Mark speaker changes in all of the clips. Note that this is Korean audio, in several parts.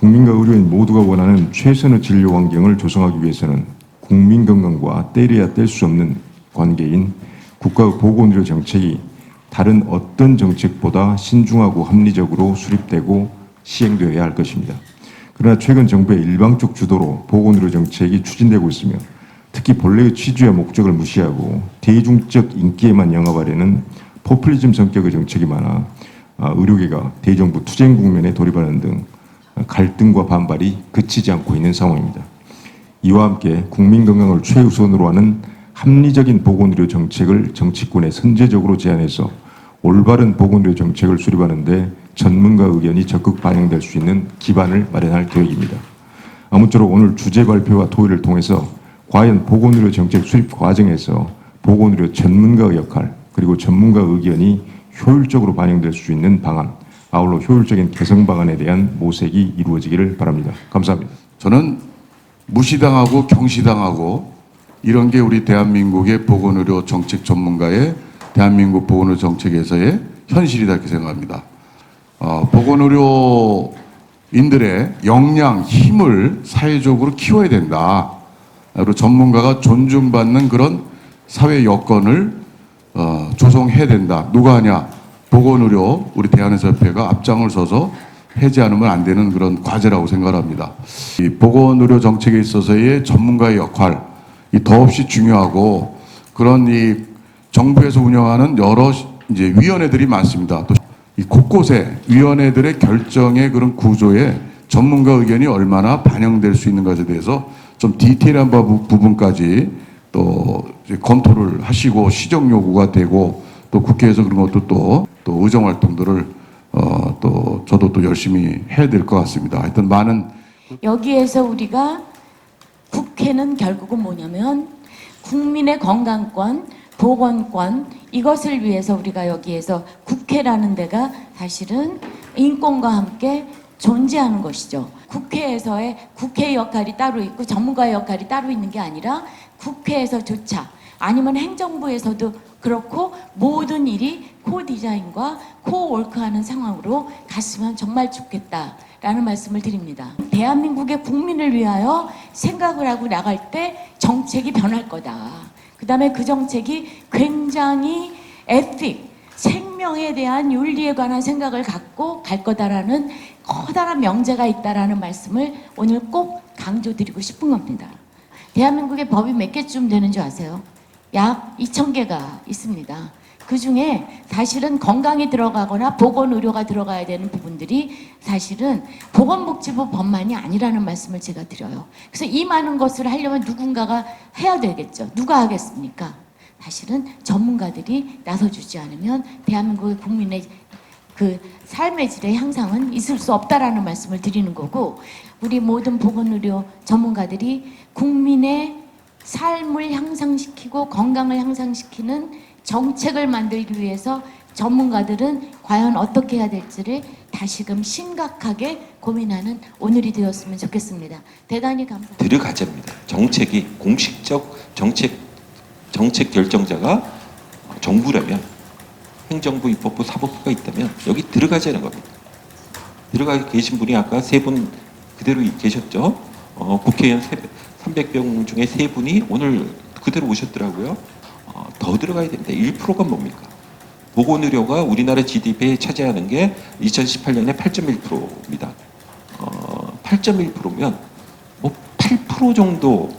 Speaker 1: 국민과 의료인 모두가 원하는 최선의 진료 환경을 조성하기 위해서는 국민 건강과 떼려야 뗄 수 없는 관계인 국가의 보건의료 정책이 다른 어떤 정책보다 신중하고 합리적으로 수립되고 시행되어야 할 것입니다. 그러나 최근 정부의 일방적 주도로 보건의료 정책이 추진되고 있으며 특히 본래의 취지와 목적을 무시하고 대중적 인기에만 영합하려는 포퓰리즘 성격의 정책이 많아 의료계가 대정부 투쟁 국면에 돌입하는 등 갈등과 반발이 그치지 않고 있는 상황입니다. 이와 함께 국민 건강을 최우선으로 하는 합리적인 보건의료 정책을 정치권에 선제적으로 제안해서 올바른 보건의료 정책을 수립하는 데 전문가 의견이 적극 반영될 수 있는 기반을 마련할 계획입니다. 아무쪼록 오늘 주제 발표와 토의를 통해서 과연 보건의료 정책 수립 과정에서 보건의료 전문가의 역할 그리고 전문가 의견이 효율적으로 반영될 수 있는 방안, 아울러 효율적인 개선 방안에 대한 모색이 이루어지기를 바랍니다. 감사합니다.
Speaker 2: 저는 무시당하고 경시당하고 이런 게 우리 대한민국의 보건의료 정책 전문가의 대한민국 보건의료 정책에서의 현실이다 이렇게 생각합니다. 보건의료인들의 역량, 힘을 사회적으로 키워야 된다. 그리고 전문가가 존중받는 그런 사회 여건을 조성해야 된다. 누가 하냐? 보건의료 우리 대한의사협회가 앞장을 서서 하지 않으면 안 되는 그런 과제라고 생각합니다. 이 보건의료 정책에 있어서의 전문가의 역할 이 더없이 중요하고 그런 이 정부에서 운영하는 여러 이제 위원회들이 많습니다. 또 이 곳곳에 위원회들의 결정의 그런 구조에 전문가 의견이 얼마나 반영될 수 있는 것에 대해서 좀 디테일한 부분까지 또 검토를 하시고 시정 요구가 되고 또 국회에서 그런 것도 또 의정 활동들을 또 저도 또 열심히 해야 될 것 같습니다. 하여튼 많은
Speaker 3: 여기에서 우리가 국회는 결국은 뭐냐면 국민의 건강권, 보건권 이것을 위해서 우리가 여기에서 국회라는 데가 사실은 인권과 함께 존재하는 것이죠. 국회에서의 국회의 역할이 따로 있고 전문가의 역할이 따로 있는 게 아니라 국회에서조차 아니면 행정부에서도 그렇고 모든 일이 코디자인과 코워크하는 상황으로 갔으면 정말 좋겠다라는 말씀을 드립니다. 대한민국의 국민을 위하여 생각을 하고 나갈 때 정책이 변할 거다. 그 다음에 그 정책이 굉장히 에틱, 생명에 대한 윤리에 관한 생각을 갖고 갈 거다라는 커다란 명제가 있다라는 말씀을 오늘 꼭 강조드리고 싶은 겁니다. 대한민국의 법이 몇 개쯤 되는 줄 아세요? 약 2,000개가 있습니다. 그 중에 사실은 건강이 들어가거나 보건의료가 들어가야 되는 부분들이 사실은 보건복지부 법만이 아니라는 말씀을 제가 드려요. 그래서 이 많은 것을 하려면 누군가가 해야 되겠죠. 누가 하겠습니까? 사실은 전문가들이 나서주지 않으면 대한민국의 국민의 그 삶의 질의 향상은 있을 수 없다라는 말씀을 드리는 거고 우리 모든 보건의료 전문가들이 국민의 삶을 향상시키고 건강을 향상시키는 정책을 만들기 위해서 전문가들은 과연 어떻게 해야 될지를 다시금 심각하게 고민하는 오늘이 되었으면 좋겠습니다. 대단히 감사합니다.
Speaker 4: 들어가자입니다. 정책이 공식적 정책 결정자가 정부라면 행정부, 입법부, 사법부가 있다면 여기 들어가자는 겁니다. 들어가 계신 분이 아까 세 분 그대로 계셨죠? 국회의원 300명 중에 세 분이 오늘 그대로 오셨더라고요. 더 들어가야 됩니다. 1%가 뭡니까? 보건의료가 우리나라 GDP에 차지하는 게 2018년에 8.1%입니다. 8.1%면 뭐 8% 정도,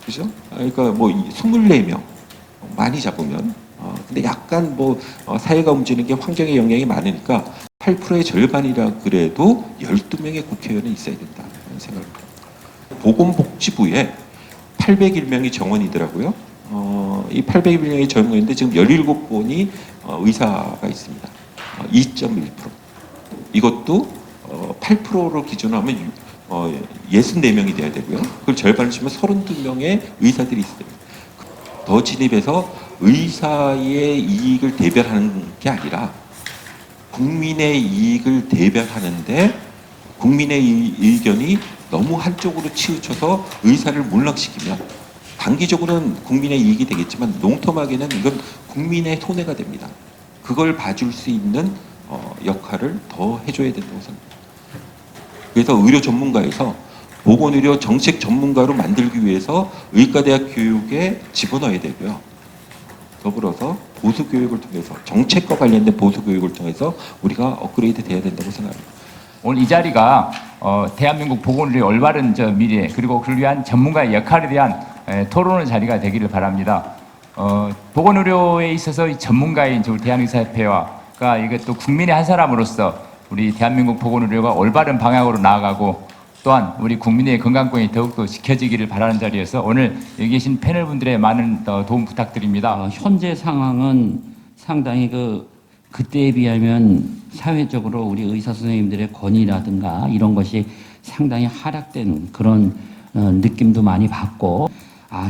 Speaker 4: 그죠? 그러니까 뭐 24명 많이 잡으면 근데 약간 뭐 사회가 움직이는 게 환경에 영향이 많으니까 8%의 절반이라 그래도 12명의 국회의원은 있어야 된다는 생각입니다. 보건복지부에 801명이 정원이더라고요. 이 801명이 정원인데 지금 17분이 의사가 있습니다. 2.1%. 이것도 8%로 기준으로 하면 64명이 돼야 되고요. 그걸 절반을 치면 32명의 의사들이 있어야 됩니다. 더 진입해서 의사의 이익을 대변하는 게 아니라 국민의 이익을 대변하는데 국민의 의견이 너무 한쪽으로 치우쳐서 의사를 몰락시키면 단기적으로는 국민의 이익이 되겠지만 롱텀하게는 이건 국민의 손해가 됩니다. 그걸 봐줄 수 있는 역할을 더 해줘야 된다고 생각합니다. 그래서 의료 전문가에서 보건의료 정책 전문가로 만들기 위해서 의과대학 교육에 집어넣어야 되고요. 더불어서 보수교육을 통해서 정책과 관련된 보수교육을 통해서 우리가 업그레이드 돼야 된다고 생각합니다.
Speaker 5: 오늘 이 자리가 대한민국 보건의료 올바른 미래 그리고 그를 위한 전문가의 역할에 대한 토론의 자리가 되기를 바랍니다. 보건의료에 있어서 이 전문가인 우리 대한의사협회가 이것도 국민의 한 사람으로서 우리 대한민국 보건의료가 올바른 방향으로 나아가고 또한 우리 국민의 건강권이 더욱더 지켜지기를 바라는 자리여서 오늘 여기 계신 패널분들의 많은 도움 부탁드립니다.
Speaker 6: 현재 상황은 상당히 그때에 비하면 사회적으로 우리 의사 선생님들의 권위라든가 이런 것이 상당히 하락된 그런 느낌도 많이 받고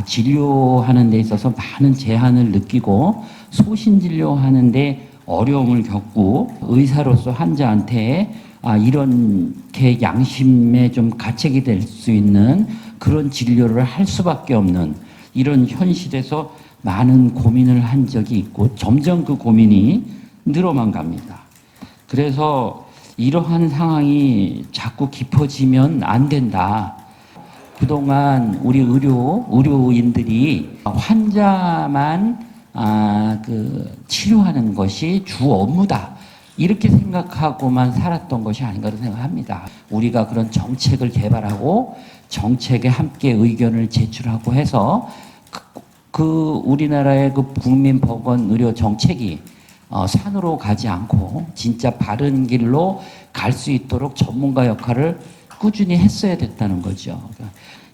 Speaker 6: 진료하는 데 있어서 많은 제한을 느끼고 소신 진료하는 데 어려움을 겪고 의사로서 환자한테 이렇게 양심에 좀 가책이 될 수 있는 그런 진료를 할 수밖에 없는 이런 현실에서 많은 고민을 한 적이 있고 점점 그 고민이 늘어만 갑니다. 그래서 이러한 상황이 자꾸 깊어지면 안 된다. 그동안 우리 의료인들이 환자만 치료하는 것이 주 업무다. 이렇게 생각하고만 살았던 것이 아닌가 생각합니다. 우리가 그런 정책을 개발하고 정책에 함께 의견을 제출하고 해서 우리나라의 국민보건 의료 정책이 산으로 가지 않고 진짜 바른 길로 갈 수 있도록 전문가 역할을 꾸준히 했어야 됐다는 거죠.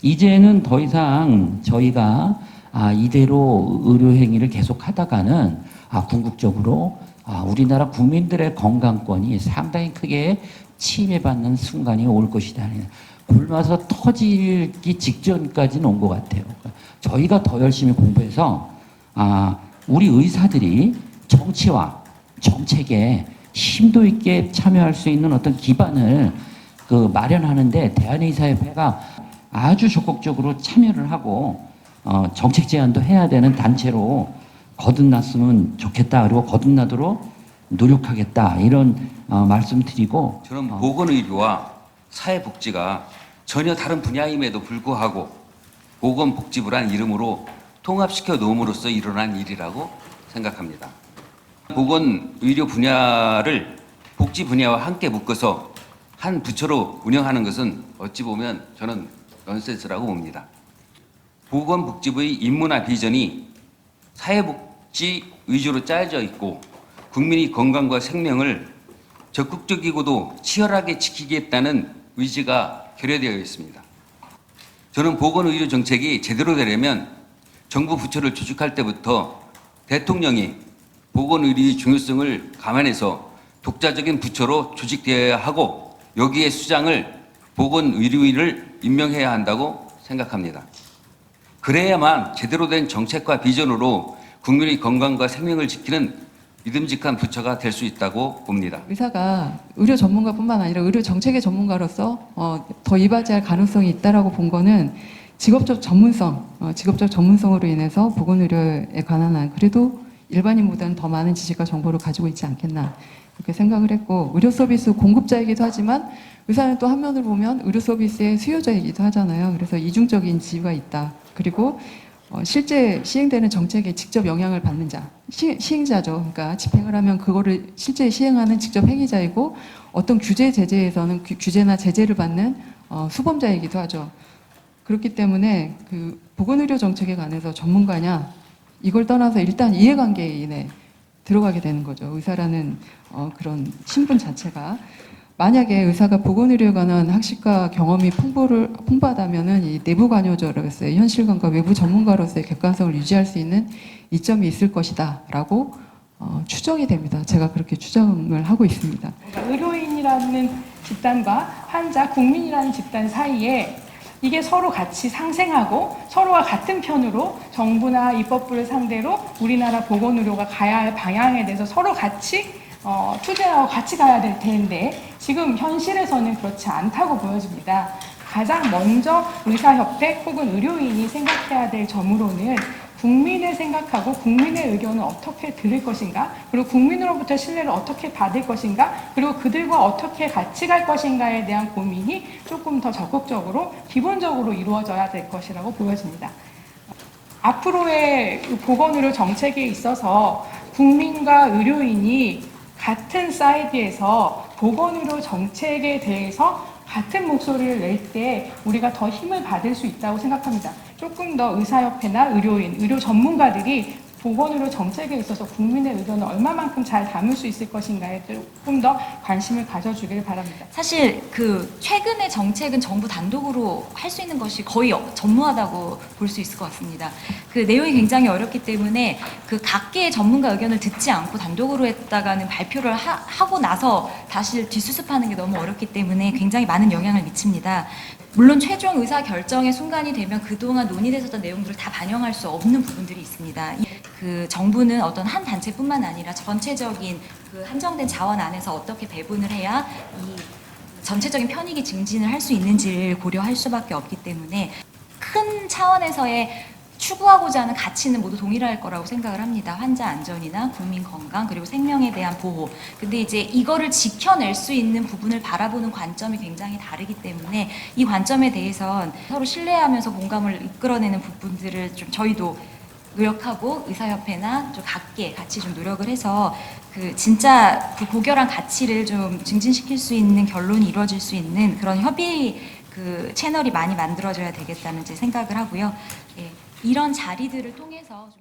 Speaker 6: 이제는 더 이상 저희가 이대로 의료 행위를 계속 하다가는 궁극적으로 우리나라 국민들의 건강권이 상당히 크게 침해받는 순간이 올 것이다. 굶어서 터지기 직전까지는 온 것 같아요. 저희가 더 열심히 공부해서 우리 의사들이 정치와 정책에 심도 있게 참여할 수 있는 어떤 기반을 마련하는데 대한의사협회가 아주 적극적으로 참여를 하고 정책 제안도 해야 되는 단체로 거듭났으면 좋겠다. 그리고 거듭나도록 노력하겠다. 이런 말씀 드리고
Speaker 7: 저는 보건의료와 사회복지가 전혀 다른 분야임에도 불구하고 보건복지부란 이름으로 통합시켜 놓음으로써 일어난 일이라고 생각합니다. 보건의료 분야를 복지 분야와 함께 묶어서 한 부처로 운영하는 것은 어찌 보면 저는 넌센스라고 봅니다. 보건복지부의 임무나 비전이 사회복지 위주로 짜여져 있고 국민의 건강과 생명을 적극적이고도 치열하게 지키겠다는 의지가 결여되어 있습니다. 저는 보건의료 정책이 제대로 되려면 정부 부처를 조직할 때부터 대통령이 보건의료의 중요성을 감안해서 독자적인 부처로 조직되어야 하고 여기에 수장을 보건의료인을 임명해야 한다고 생각합니다. 그래야만 제대로 된 정책과 비전으로 국민의 건강과 생명을 지키는 믿음직한 부처가 될 수 있다고 봅니다.
Speaker 8: 의사가 의료 전문가뿐만 아니라 의료 정책의 전문가로서 더 이바지할 가능성이 있다라고 본 거는 직업적 전문성으로 인해서 보건의료에 관한 한 그래도 일반인보다는 더 많은 지식과 정보를 가지고 있지 않겠나 이렇게 생각을 했고 의료 서비스 공급자이기도 하지만 의사는 또 한면으로 보면 의료 서비스의 수요자이기도 하잖아요. 그래서 이중적인 지위가 있다. 그리고 실제 시행되는 정책에 직접 영향을 받는 자, 시행자죠. 그러니까 집행을 하면 그거를 실제 시행하는 직접 행위자이고 어떤 규제 제재에서는 규제나 제재를 받는 수범자이기도 하죠. 그렇기 때문에 보건의료 정책에 관해서 전문가냐 이걸 떠나서 일단 이해관계인에 들어가게 되는 거죠. 의사라는 그런 신분 자체가. 만약에 의사가 보건의료에 관한 학식과 경험이 풍부하다면은 이 내부 관여자로서의 현실감과 외부 전문가로서의 객관성을 유지할 수 있는 이점이 있을 것이다라고 추정이 됩니다. 제가 그렇게 추정을 하고 있습니다.
Speaker 9: 의료인이라는 집단과 환자, 국민이라는 집단 사이에 이게 서로 같이 상생하고 서로가 같은 편으로 정부나 입법부를 상대로 우리나라 보건의료가 가야 할 방향에 대해서 서로 같이 투쟁하고 같이 가야 될 텐데 지금 현실에서는 그렇지 않다고 보여집니다. 가장 먼저 의사협회 혹은 의료인이 생각해야 될 점으로는 국민을 생각하고 국민의 의견을 어떻게 들을 것인가, 그리고 국민으로부터 신뢰를 어떻게 받을 것인가, 그리고 그들과 어떻게 같이 갈 것인가에 대한 고민이 조금 더 적극적으로 기본적으로 이루어져야 될 것이라고 보여집니다. 앞으로의 보건의료 정책에 있어서 국민과 의료인이 같은 사이드에서 보건의료 정책에 대해서 같은 목소리를 낼 때 우리가 더 힘을 받을 수 있다고 생각합니다. 조금 더 의사협회나 의료인, 의료 전문가들이 보건의료 정책에 있어서 국민의 의견을 얼마만큼 잘 담을 수 있을 것인가에 조금 더 관심을 가져주길 바랍니다.
Speaker 10: 사실 그 최근의 정책은 정부 단독으로 할 수 있는 것이 거의 전무하다고 볼 수 있을 것 같습니다. 그 내용이 굉장히 어렵기 때문에 그 각계의 전문가 의견을 듣지 않고 단독으로 했다가는 발표를 하고 나서 다시 뒷수습하는 게 너무 어렵기 때문에 굉장히 많은 영향을 미칩니다. 물론 최종 의사 결정의 순간이 되면 그동안 논의됐었던 내용들을 다 반영할 수 없는 부분들이 있습니다. 그 정부는 어떤 한 단체뿐만 아니라 전체적인 그 한정된 자원 안에서 어떻게 배분을 해야 이 전체적인 편익이 증진을 할 수 있는지를 고려할 수밖에 없기 때문에 큰 차원에서의 추구하고자 하는 가치는 모두 동일할 거라고 생각을 합니다. 환자 안전이나 국민 건강 그리고 생명에 대한 보호. 근데 이제 이거를 지켜낼 수 있는 부분을 바라보는 관점이 굉장히 다르기 때문에 이 관점에 대해선 서로 신뢰하면서 공감을 이끌어내는 부분들을 좀 저희도 노력하고 의사협회나 좀 각계 같이 좀 노력을 해서 그 진짜 그 고결한 가치를 좀 증진시킬 수 있는 결론이 이루어질 수 있는 그런 협의 그 채널이 많이 만들어져야 되겠다는 제 생각을 하고요. 예, 이런 자리들을 통해서 좀